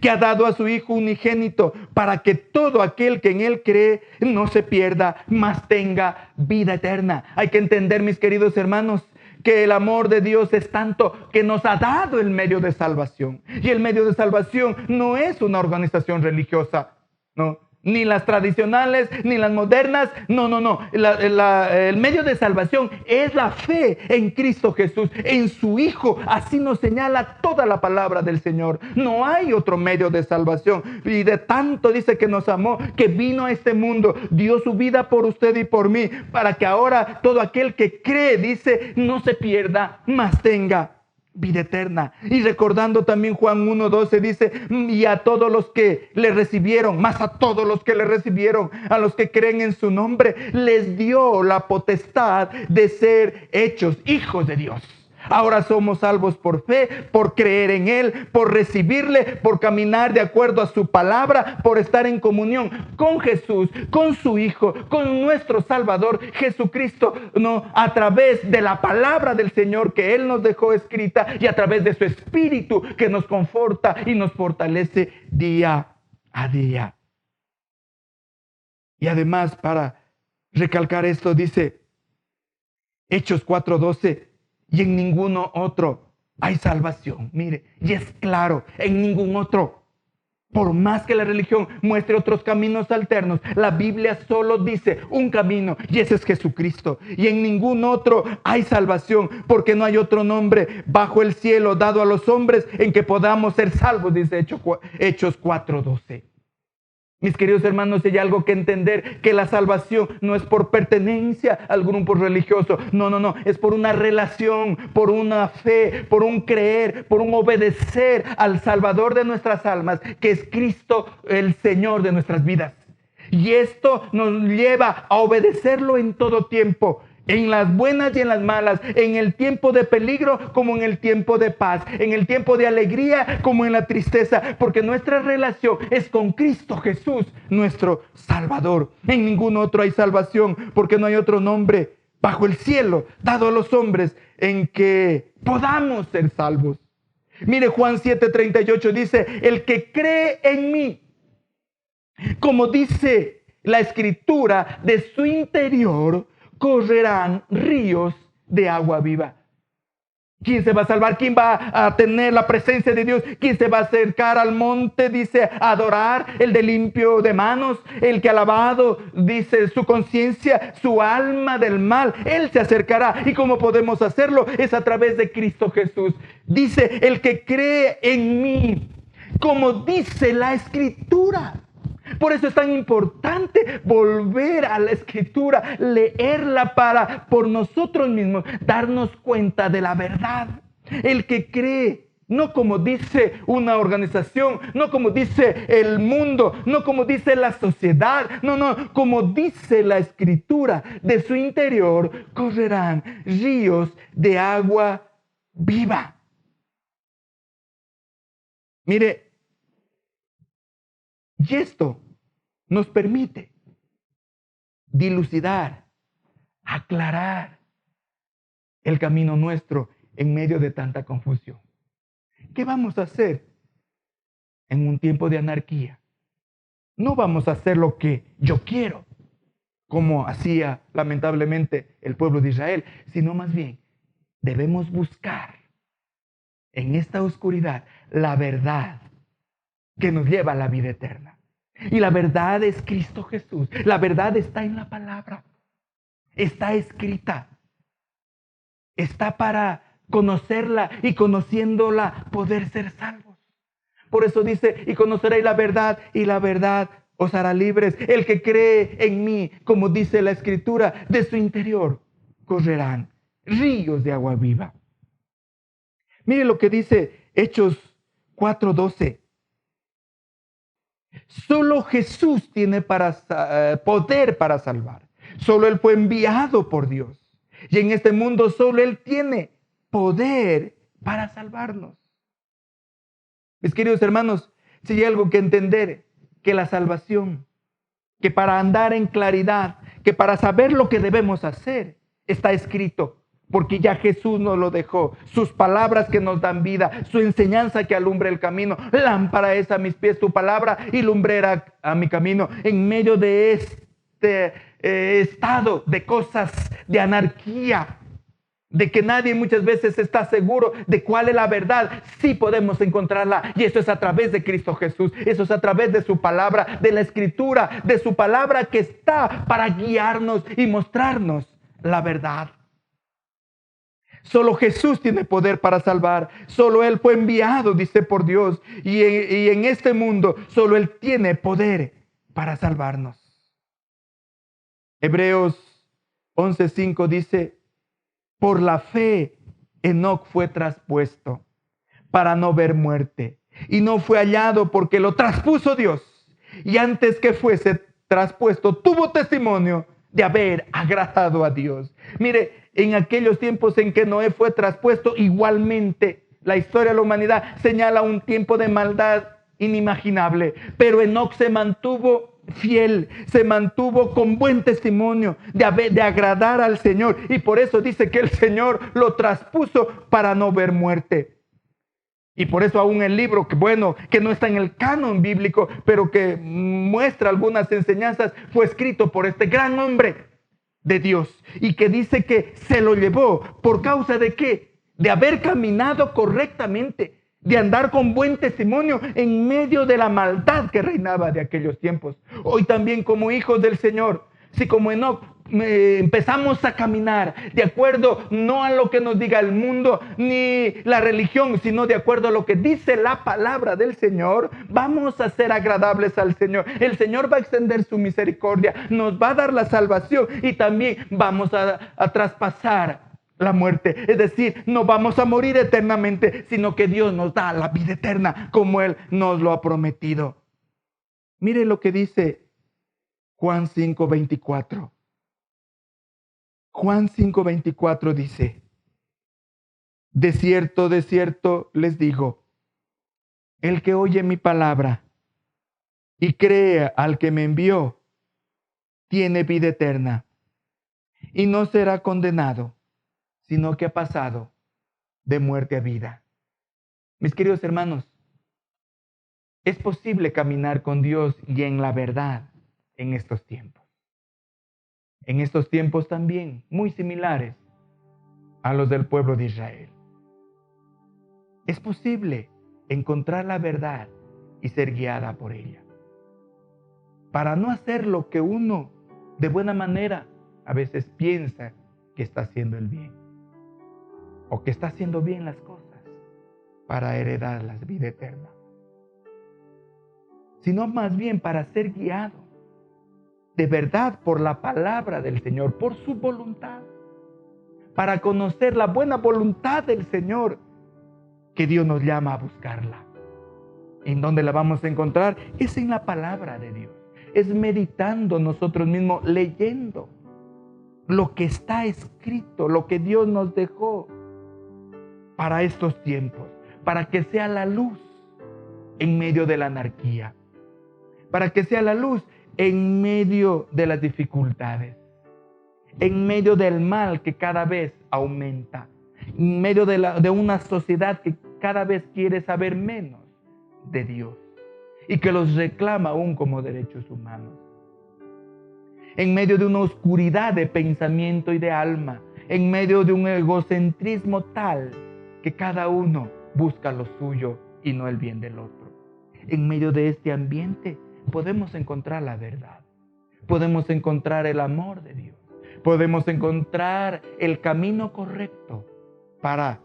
que ha dado a su Hijo unigénito, para que todo aquel que en Él cree no se pierda, mas tenga vida eterna. Hay que entender, mis queridos hermanos, que el amor de Dios es tanto que nos ha dado el medio de salvación. Y el medio de salvación no es una organización religiosa, no. Ni las tradicionales, ni las modernas. No. El medio de salvación es la fe en Cristo Jesús, en su Hijo. Así nos señala toda la palabra del Señor. No hay otro medio de salvación. Y de tanto dice que nos amó, que vino a este mundo, dio su vida por usted y por mí, para que ahora todo aquel que cree, dice, no se pierda, mas tenga vida eterna. Y recordando también Juan 1:12 dice, y a todos los que le recibieron, más a todos los que le recibieron, a los que creen en su nombre, les dio la potestad de ser hechos hijos de Dios. Ahora somos salvos por fe, por creer en Él, por recibirle, por caminar de acuerdo a su palabra, por estar en comunión con Jesús, con su Hijo, con nuestro Salvador Jesucristo, ¿no? A través de la palabra del Señor que Él nos dejó escrita y a través de su Espíritu que nos conforta y nos fortalece día a día. Y además, para recalcar esto, dice Hechos 4:12, y en ninguno otro hay salvación. Mire, y es claro, en ningún otro. Por más que la religión muestre otros caminos alternos, la Biblia solo dice un camino, y ese es Jesucristo. Y en ningún otro hay salvación, porque no hay otro nombre bajo el cielo dado a los hombres en que podamos ser salvos, dice Hechos 4:12. Mis queridos hermanos, hay algo que entender, que la salvación no es por pertenencia al grupo religioso. No, es por una relación, por una fe, por un creer, por un obedecer al Salvador de nuestras almas, que es Cristo, el Señor de nuestras vidas. Y esto nos lleva a obedecerlo en todo tiempo, en las buenas y en las malas, en el tiempo de peligro como en el tiempo de paz, en el tiempo de alegría como en la tristeza, porque nuestra relación es con Cristo Jesús, nuestro Salvador. En ningún otro hay salvación, porque no hay otro nombre bajo el cielo dado a los hombres en que podamos ser salvos. Mire, Juan 7:38 dice, el que cree en mí, como dice la Escritura, de su interior correrán ríos de agua viva. ¿Quién se va a salvar? ¿Quién va a tener la presencia de Dios? ¿Quién se va a acercar al monte? Dice, a adorar. El de limpio de manos, el que ha lavado, dice, su conciencia, su alma del mal. Él se acercará. ¿Y cómo podemos hacerlo? Es a través de Cristo Jesús. Dice, el que cree en mí, como dice la Escritura. Por eso es tan importante volver a la Escritura, leerla para por nosotros mismos darnos cuenta de la verdad. El que cree, no como dice una organización, no como dice el mundo, no como dice la sociedad, no, como dice la Escritura, de su interior correrán ríos de agua viva. Mire, y esto nos permite dilucidar, aclarar el camino nuestro en medio de tanta confusión. ¿Qué vamos a hacer en un tiempo de anarquía? No vamos a hacer lo que yo quiero, como hacía lamentablemente el pueblo de Israel, sino más bien debemos buscar en esta oscuridad la verdad que nos lleva a la vida eterna. Y la verdad es Cristo Jesús. La verdad está en la palabra. Está escrita. Está para conocerla y conociéndola poder ser salvos. Por eso dice, y conoceréis la verdad y la verdad os hará libres. El que cree en mí, como dice la Escritura, de su interior correrán ríos de agua viva. Mire lo que dice Hechos 4:12. Solo Jesús tiene poder para salvar. Solo Él fue enviado por Dios. Y en este mundo solo Él tiene poder para salvarnos. Mis queridos hermanos, si hay algo que entender, que la salvación, que para andar en claridad, que para saber lo que debemos hacer, está escrito. Porque ya Jesús nos lo dejó. Sus palabras que nos dan vida. Su enseñanza que alumbra el camino. Lámpara es a mis pies tu palabra y lumbrera a mi camino. En medio de este estado de cosas de anarquía, de que nadie muchas veces está seguro de cuál es la verdad, sí podemos encontrarla. Y eso es a través de Cristo Jesús. Eso es a través de su palabra, de la Escritura, de su palabra que está para guiarnos y mostrarnos la verdad. Solo Jesús tiene poder para salvar. Solo Él fue enviado, dice, por Dios. Y en este mundo solo Él tiene poder para salvarnos. Hebreos 11:5 dice: por la fe, Enoc fue traspuesto para no ver muerte, y no fue hallado porque lo traspuso Dios. Y antes que fuese traspuesto, tuvo testimonio de haber agradado a Dios. Mire, en aquellos tiempos en que Noé fue traspuesto, igualmente la historia de la humanidad señala un tiempo de maldad inimaginable. Pero Enoc se mantuvo fiel, se mantuvo con buen testimonio de agradar al Señor, y por eso dice que el Señor lo traspuso para no ver muerte. Y por eso aún el libro, que no está en el canon bíblico, pero que muestra algunas enseñanzas, fue escrito por este gran hombre de Dios, y que dice que se lo llevó por causa de ¿qué? De haber caminado correctamente, de andar con buen testimonio en medio de la maldad que reinaba de aquellos tiempos. Hoy también, como hijos del Señor, si como Enoc empezamos a caminar de acuerdo no a lo que nos diga el mundo ni la religión, sino de acuerdo a lo que dice la palabra del Señor, vamos a ser agradables al Señor. El Señor va a extender su misericordia, nos va a dar la salvación, y también vamos a traspasar la muerte. Es decir, no vamos a morir eternamente, sino que Dios nos da la vida eterna como Él nos lo ha prometido. Mire lo que dice Juan 5:24. Juan 5:24 dice: de cierto les digo, el que oye mi palabra y cree al que me envió, tiene vida eterna y no será condenado, sino que ha pasado de muerte a vida. Mis queridos hermanos, es posible caminar con Dios y en la verdad en estos tiempos. En estos tiempos también muy similares a los del pueblo de Israel. Es posible encontrar la verdad y ser guiada por ella, para no hacer lo que uno de buena manera a veces piensa que está haciendo el bien, o que está haciendo bien las cosas para heredar la vida eterna, sino más bien para ser guiado de verdad por la palabra del Señor, por su voluntad, para conocer la buena voluntad del Señor, que Dios nos llama a buscarla. ¿En dónde la vamos a encontrar? Es en la palabra de Dios. Es meditando nosotros mismos, leyendo lo que está escrito, lo que Dios nos dejó para estos tiempos, para que sea la luz en medio de la anarquía, para que sea la luz en medio de las dificultades, en medio del mal que cada vez aumenta, en medio de una sociedad que cada vez quiere saber menos de Dios y que los reclama aún como derechos humanos, en medio de una oscuridad de pensamiento y de alma, en medio de un egocentrismo tal que cada uno busca lo suyo y no el bien del otro. En medio de este ambiente podemos encontrar la verdad, podemos encontrar el amor de Dios, podemos encontrar el camino correcto para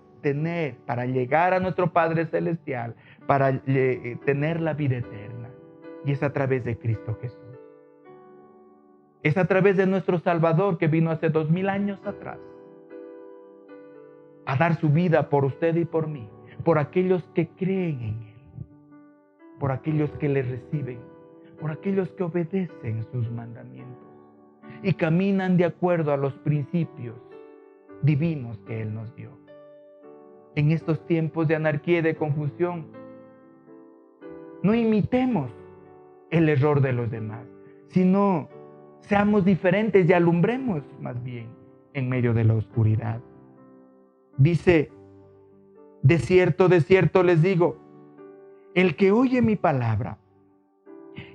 llegar a nuestro Padre Celestial, para tener la vida eterna. Y es a través de Cristo Jesús. Es a través de nuestro Salvador, que vino hace 2000 años atrás a dar su vida por usted y por mí, por aquellos que creen en Él, por aquellos que le reciben, por aquellos que obedecen sus mandamientos y caminan de acuerdo a los principios divinos que Él nos dio. En estos tiempos de anarquía y de confusión, no imitemos el error de los demás, sino seamos diferentes y alumbremos más bien en medio de la oscuridad. Dice: de cierto les digo, el que oye mi palabra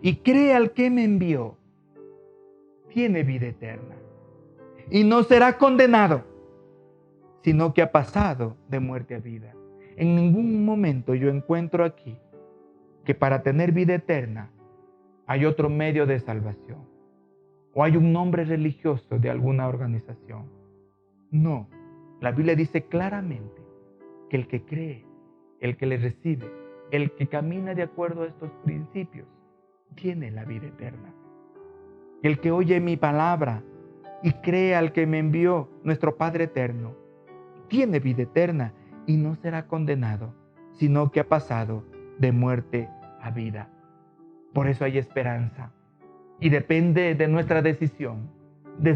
y cree al que me envió, tiene vida eterna y no será condenado, sino que ha pasado de muerte a vida. En ningún momento yo encuentro aquí que para tener vida eterna hay otro medio de salvación o hay un nombre religioso de alguna organización. No, la Biblia dice claramente que el que cree, el que le recibe, el que camina de acuerdo a estos principios, tiene la vida eterna. El que oye mi palabra y cree al que me envió, nuestro Padre eterno, tiene vida eterna y no será condenado, sino que ha pasado de muerte a vida. Por eso hay esperanza y depende de nuestra decisión, de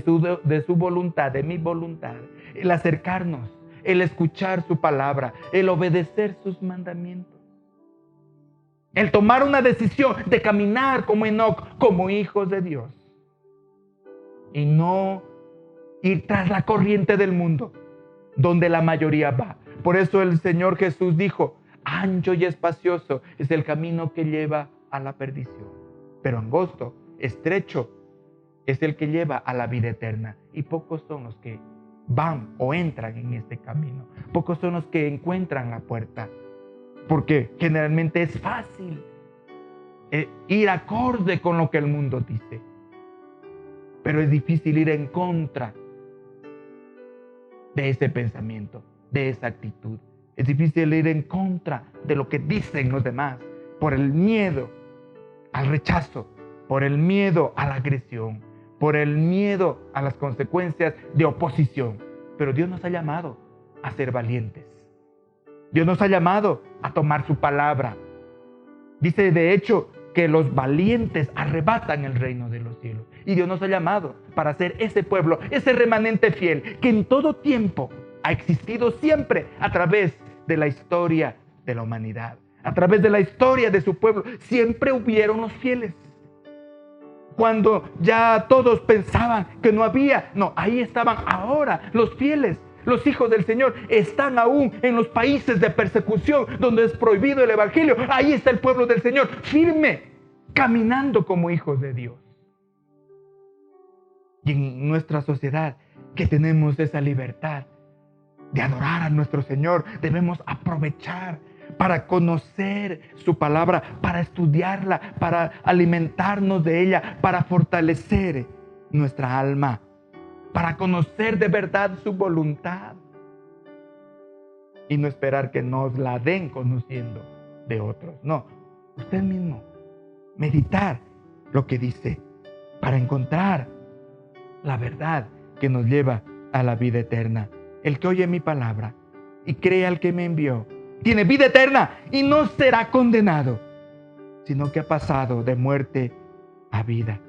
su voluntad, de mi voluntad, el acercarnos, el escuchar su palabra, el obedecer sus mandamientos, el tomar una decisión de caminar como Enoc, como hijos de Dios, y no ir tras la corriente del mundo, donde la mayoría va. Por eso el Señor Jesús dijo, ancho y espacioso es el camino que lleva a la perdición, pero angosto, estrecho, es el que lleva a la vida eterna. Y pocos son los que van o entran en este camino. Pocos son los que encuentran la puerta. Porque generalmente es fácil ir acorde con lo que el mundo dice. Pero es difícil ir en contra de ese pensamiento, de esa actitud. Es difícil ir en contra de lo que dicen los demás por el miedo al rechazo, por el miedo a la agresión, por el miedo a las consecuencias de oposición. Pero Dios nos ha llamado a ser valientes. Dios nos ha llamado a tomar su palabra. Dice de hecho que los valientes arrebatan el reino de los cielos. Y Dios nos ha llamado para ser ese pueblo, ese remanente fiel que en todo tiempo ha existido siempre a través de la historia de la humanidad. A través de la historia de su pueblo siempre hubieron los fieles. Cuando ya todos pensaban que no había, no, ahí estaban ahora los fieles. Los hijos del Señor están aún en los países de persecución donde es prohibido el evangelio. Ahí está el pueblo del Señor, firme, caminando como hijos de Dios. Y en nuestra sociedad que tenemos esa libertad de adorar a nuestro Señor, debemos aprovechar para conocer su palabra, para estudiarla, para alimentarnos de ella, para fortalecer nuestra alma, para conocer de verdad su voluntad y no esperar que nos la den conociendo de otros. No, usted mismo meditar lo que dice para encontrar la verdad que nos lleva a la vida eterna. El que oye mi palabra y cree al que me envió tiene vida eterna y no será condenado, sino que ha pasado de muerte a vida.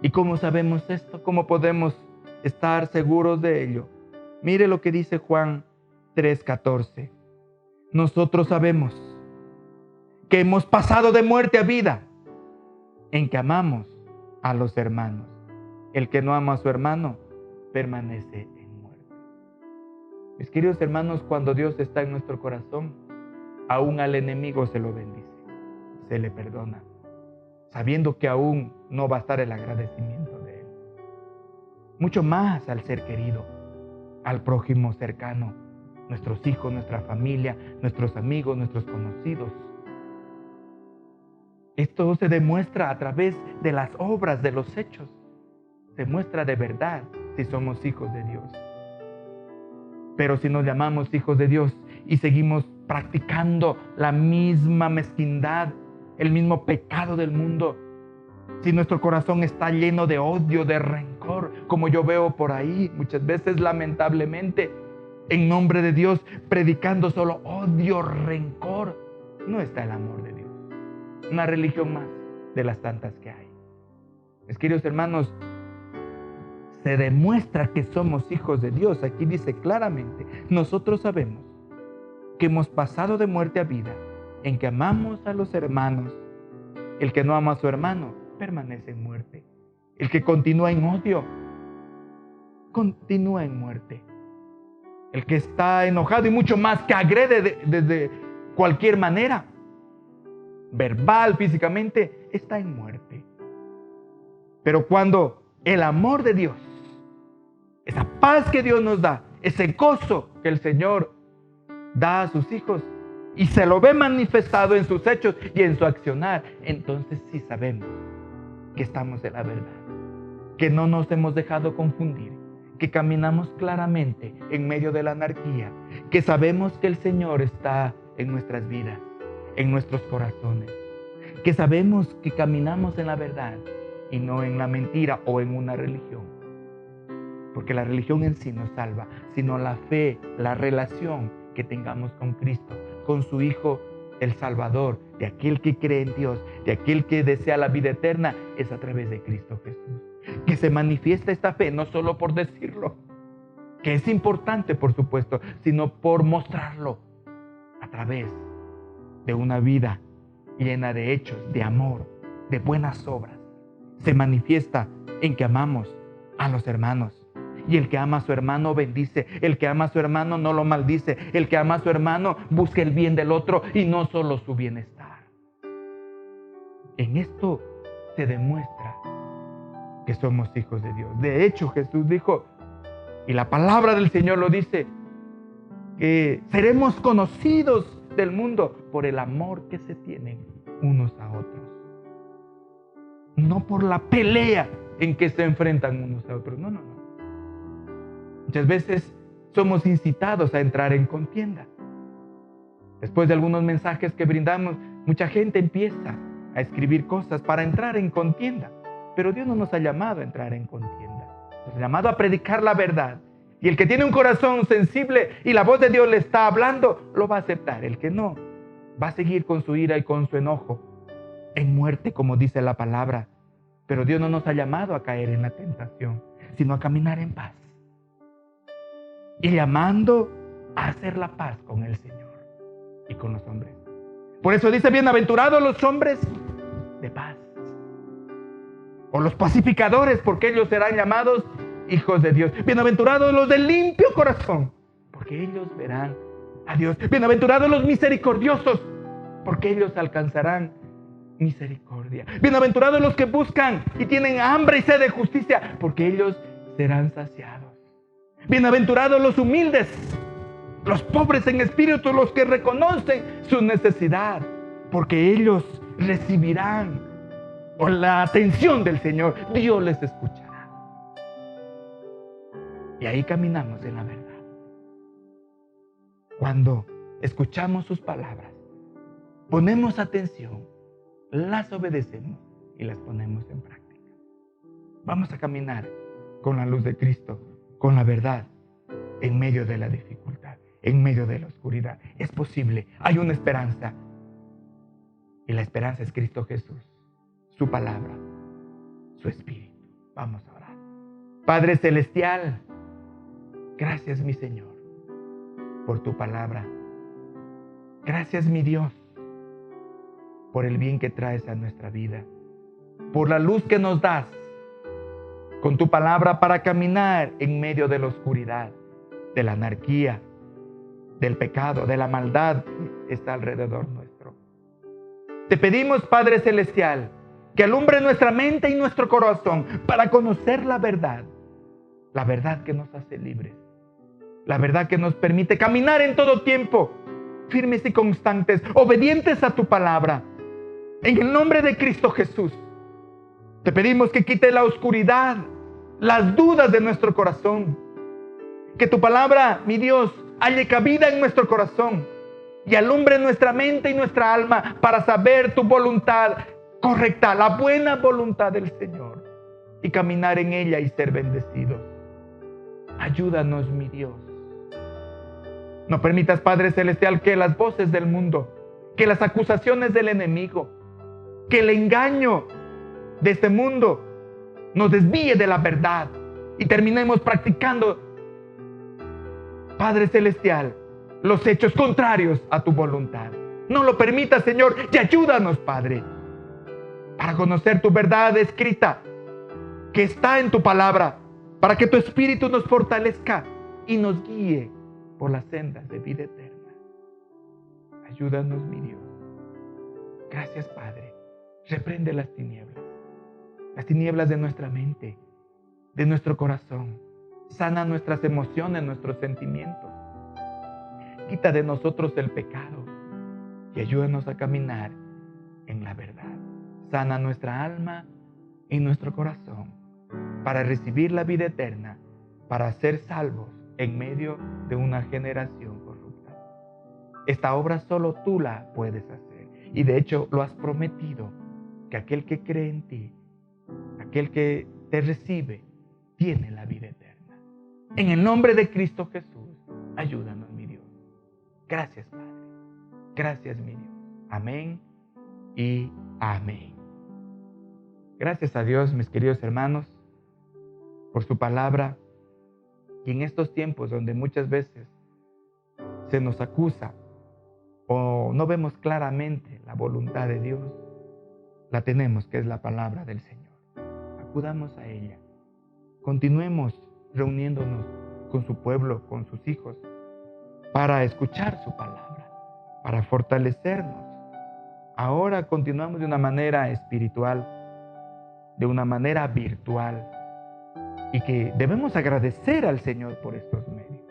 ¿Y cómo sabemos esto? ¿Cómo podemos estar seguros de ello? Mire lo que dice Juan 3:14. Nosotros sabemos que hemos pasado de muerte a vida en que amamos a los hermanos. El que no ama a su hermano permanece en muerte. Mis queridos hermanos, cuando Dios está en nuestro corazón, aún al enemigo se lo bendice, se le perdona, sabiendo que aún no va a estar el agradecimiento de Él. Mucho más al ser querido, al prójimo cercano, nuestros hijos, nuestra familia, nuestros amigos, nuestros conocidos. Esto se demuestra a través de las obras, de los hechos. Se muestra de verdad si somos hijos de Dios. Pero si nos llamamos hijos de Dios y seguimos practicando la misma mezquindad, el mismo pecado del mundo, si nuestro corazón está lleno de odio, de rencor, como yo veo por ahí muchas veces lamentablemente, en nombre de Dios, predicando solo odio, rencor, no está el amor de Dios. Una religión más de las tantas que hay. Mis queridos hermanos, se demuestra que somos hijos de Dios. Aquí dice claramente, nosotros sabemos que hemos pasado de muerte a vida en que amamos a los hermanos. El que no ama a su hermano permanece en muerte. El que continúa en odio, continúa en muerte. El que está enojado y mucho más, que agrede desde cualquier manera, verbal, físicamente, está en muerte. Pero cuando el amor de Dios, esa paz que Dios nos da, ese gozo que el Señor da a sus hijos y se lo ve manifestado en sus hechos y en su accionar, entonces sí sabemos que estamos en la verdad, que no nos hemos dejado confundir, que caminamos claramente en medio de la anarquía, que sabemos que el Señor está en nuestras vidas, en nuestros corazones, que sabemos que caminamos en la verdad y no en la mentira o en una religión. Porque la religión en sí no salva, sino la fe, la relación que tengamos con Cristo, con su Hijo, el Salvador, de aquel que cree en Dios, de aquel que desea la vida eterna, es a través de Cristo Jesús. Que se manifiesta esta fe, no solo por decirlo, que es importante, por supuesto, sino por mostrarlo a través de una vida llena de hechos, de amor, de buenas obras. Se manifiesta en que amamos a los hermanos. Y el que ama a su hermano bendice. El que ama a su hermano no lo maldice. El que ama a su hermano busca el bien del otro y no solo su bienestar. En esto se demuestra que somos hijos de Dios. De hecho, Jesús dijo, y la palabra del Señor lo dice, que seremos conocidos del mundo por el amor que se tienen unos a otros. No por la pelea en que se enfrentan unos a otros. No. Muchas veces somos incitados a entrar en contienda. Después de algunos mensajes que brindamos, mucha gente empieza a escribir cosas para entrar en contienda. Pero Dios no nos ha llamado a entrar en contienda. Nos ha llamado a predicar la verdad. Y el que tiene un corazón sensible y la voz de Dios le está hablando, lo va a aceptar. El que no, va a seguir con su ira y con su enojo, en muerte, como dice la palabra. Pero Dios no nos ha llamado a caer en la tentación, sino a caminar en paz. Y llamando a hacer la paz con el Señor y con los hombres. Por eso dice, bienaventurados los hombres de paz. O los pacificadores, porque ellos serán llamados hijos de Dios. Bienaventurados los de limpio corazón, porque ellos verán a Dios. Bienaventurados los misericordiosos, porque ellos alcanzarán misericordia. Bienaventurados los que buscan y tienen hambre y sed de justicia, porque ellos serán saciados. Bienaventurados los humildes, los pobres en espíritu, los que reconocen su necesidad, porque ellos recibirán la atención del Señor. Dios les escuchará. Y ahí caminamos en la verdad. Cuando escuchamos sus palabras, ponemos atención, las obedecemos y las ponemos en práctica. Vamos a caminar con la luz de Cristo, con la verdad, en medio de la dificultad, en medio de la oscuridad. Es posible, hay una esperanza. Y la esperanza es Cristo Jesús, su palabra, su Espíritu. Vamos a orar. Padre Celestial, gracias, mi Señor, por tu palabra. Gracias, mi Dios, por el bien que traes a nuestra vida, por la luz que nos das con tu palabra para caminar en medio de la oscuridad, de la anarquía, del pecado, de la maldad que está alrededor nuestro. Te pedimos, Padre Celestial, que alumbre nuestra mente y nuestro corazón para conocer la verdad que nos hace libres, la verdad que nos permite caminar en todo tiempo, firmes y constantes, obedientes a tu palabra. En el nombre de Cristo Jesús, te pedimos que quite la oscuridad, las dudas de nuestro corazón. Que tu palabra, mi Dios, halle cabida en nuestro corazón y alumbre nuestra mente y nuestra alma para saber tu voluntad correcta, la buena voluntad del Señor, y caminar en ella y ser bendecidos. Ayúdanos, mi Dios. No permitas, Padre Celestial, que las voces del mundo, que las acusaciones del enemigo, que el engaño de este mundo nos desvíe de la verdad y terminemos practicando, Padre Celestial, los hechos contrarios a tu voluntad. No lo permitas, Señor, y ayúdanos, Padre, para conocer tu verdad escrita que está en tu palabra, para que tu Espíritu nos fortalezca y nos guíe por las sendas de vida eterna. Ayúdanos, mi Dios. Gracias, Padre. Reprende las tinieblas de nuestra mente, de nuestro corazón. Sana nuestras emociones, nuestros sentimientos. Quita de nosotros el pecado y ayúdanos a caminar en la verdad. Sana nuestra alma y nuestro corazón para recibir la vida eterna, para ser salvos en medio de una generación corrupta. Esta obra solo tú la puedes hacer y de hecho lo has prometido, que aquel que cree en ti, aquel que te recibe, tiene la vida eterna. En el nombre de Cristo Jesús, ayúdanos, mi Dios. Gracias, Padre. Gracias, mi Dios. Amén y amén. Gracias a Dios, mis queridos hermanos, por su palabra. Y en estos tiempos donde muchas veces se nos acusa o no vemos claramente la voluntad de Dios, la tenemos, que es la palabra del Señor. Acudamos a ella. Continuemos reuniéndonos con su pueblo, con sus hijos, para escuchar su palabra, para fortalecernos. Ahora continuamos de una manera espiritual, de una manera virtual, y que debemos agradecer al Señor por estos medios.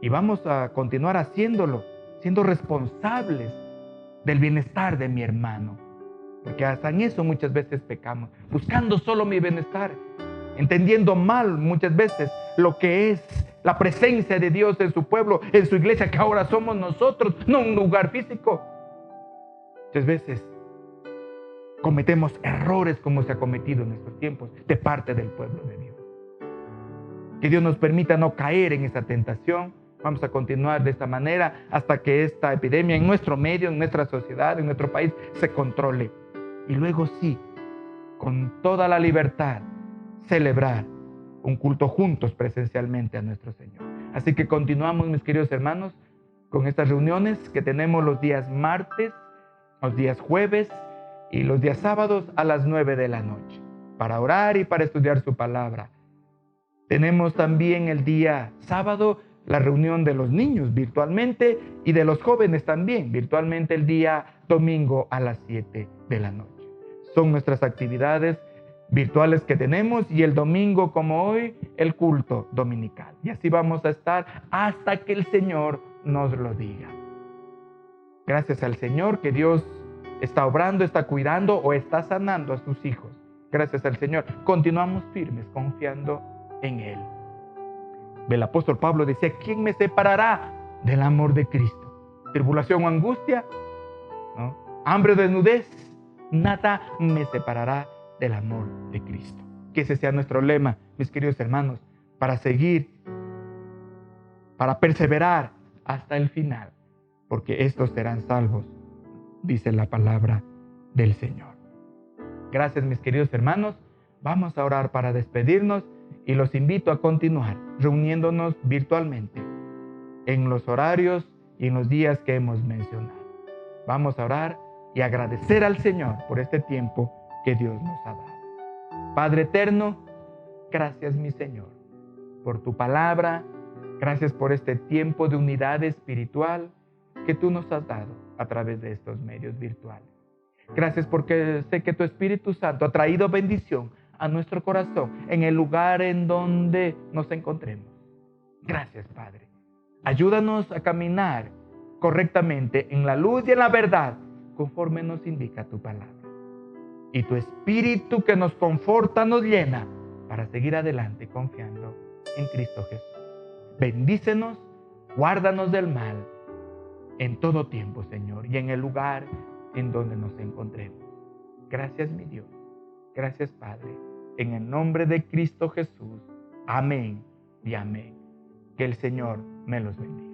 Y vamos a continuar haciéndolo, siendo responsables del bienestar de mi hermano. Porque hasta en eso muchas veces pecamos, buscando solo mi bienestar, entendiendo mal muchas veces lo que es la presencia de Dios en su pueblo, en su iglesia, que ahora somos nosotros, no un lugar físico. Muchas veces cometemos errores como se ha cometido en estos tiempos de parte del pueblo de Dios. Que Dios nos permita no caer en esa tentación. Vamos a continuar de esta manera hasta que esta epidemia en nuestro medio, en nuestra sociedad, en nuestro país se controle. Y luego sí, con toda la libertad, celebrar un culto juntos presencialmente a nuestro Señor. Así que continuamos, mis queridos hermanos, con estas reuniones que tenemos los días martes, los días jueves y los días sábados a las 9 de la noche, para orar y para estudiar su palabra. Tenemos también el día sábado la reunión de los niños virtualmente y de los jóvenes también virtualmente el día domingo a las 7 de la noche. Son nuestras actividades virtuales que tenemos y el domingo como hoy el culto dominical. Y así vamos a estar hasta que el Señor nos lo diga. Gracias al Señor que Dios está obrando, está cuidando o está sanando a sus hijos. Gracias al Señor. Continuamos firmes confiando en Él. El apóstol Pablo decía, ¿quién me separará del amor de Cristo? ¿Tribulación o angustia? ¿No? ¿Hambre o desnudez? Nada me separará del amor de Cristo. Que ese sea nuestro lema, mis queridos hermanos, para seguir, para perseverar hasta el final, porque estos serán salvos, dice la palabra del Señor. Gracias, mis queridos hermanos. Vamos a orar para despedirnos y los invito a continuar reuniéndonos virtualmente en los horarios y en los días que hemos mencionado. Vamos a orar y agradecer al Señor por este tiempo que Dios nos ha dado. Padre eterno, gracias, mi Señor, por tu palabra. Gracias por este tiempo de unidad espiritual que tú nos has dado a través de estos medios virtuales. Gracias porque sé que tu Espíritu Santo ha traído bendición a nuestro corazón en el lugar en donde nos encontremos. Gracias, Padre. Ayúdanos a caminar correctamente en la luz y en la verdad, conforme nos indica tu palabra. Y tu Espíritu que nos conforta, nos llena para seguir adelante confiando en Cristo Jesús. Bendícenos, guárdanos del mal en todo tiempo, Señor, y en el lugar en donde nos encontremos. Gracias, mi Dios. Gracias, Padre. En el nombre de Cristo Jesús. Amén y amén. Que el Señor me los bendiga.